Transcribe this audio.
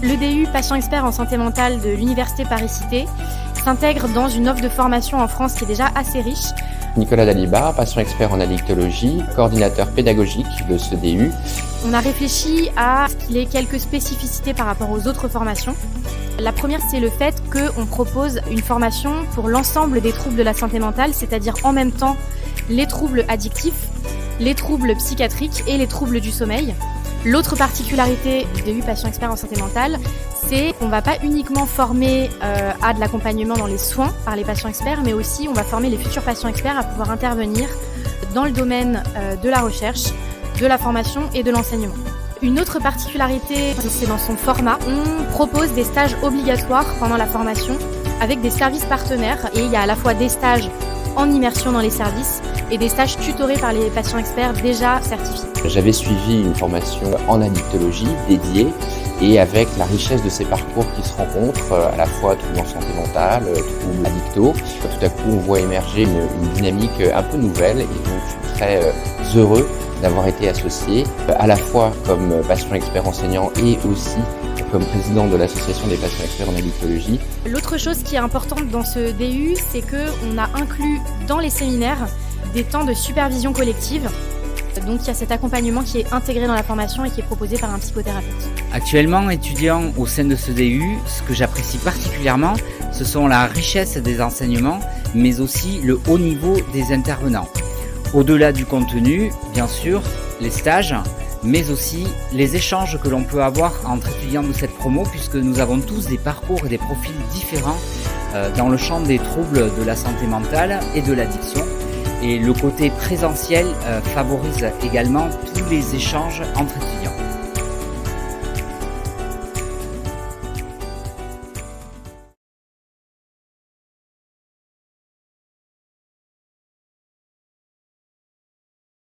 Le DU Patient Expert en santé mentale de l'Université Paris-Cité s'intègre dans une offre de formation en France qui est déjà assez riche. Nicolas Dalibar, patient expert en addictologie, coordinateur pédagogique de ce DU. On a réfléchi à ce qu'il y ait quelques spécificités par rapport aux autres formations. La première, c'est le fait qu'on propose une formation pour l'ensemble des troubles de la santé mentale, c'est-à-dire en même temps les troubles addictifs, les troubles psychiatriques et les troubles du sommeil. L'autre particularité du DU Patient Expert en santé mentale, c'est qu'on ne va pas uniquement former à de l'accompagnement dans les soins par les patients experts, mais aussi on va former les futurs patients experts à pouvoir intervenir dans le domaine de la recherche, de la formation et de l'enseignement. Une autre particularité, c'est dans son format. On propose des stages obligatoires pendant la formation avec des services partenaires et il y a à la fois des stages en immersion dans les services et des stages tutorés par les patients experts déjà certifiés. J'avais suivi une formation en addictologie dédiée et avec la richesse de ces parcours qui se rencontrent, à la fois troubles en santé mentale, troubles addictos, tout à coup on voit émerger une dynamique un peu nouvelle et donc je suis très heureux d'avoir été associé à la fois comme patient expert enseignant et aussi comme président de l'association des patients experts en addictologie. L'autre chose qui est importante dans ce DU, c'est qu'on a inclus dans les séminaires des temps de supervision collective. Donc il y a cet accompagnement qui est intégré dans la formation et qui est proposé par un psychothérapeute. Actuellement, étudiant au sein de ce DU, ce que j'apprécie particulièrement, ce sont la richesse des enseignements, mais aussi le haut niveau des intervenants. Au-delà du contenu, bien sûr, les stages, mais aussi les échanges que l'on peut avoir entre étudiants de cette promo, puisque nous avons tous des parcours et des profils différents dans le champ des troubles de la santé mentale et de l'addiction. Et le côté présentiel favorise également tous les échanges entre étudiants.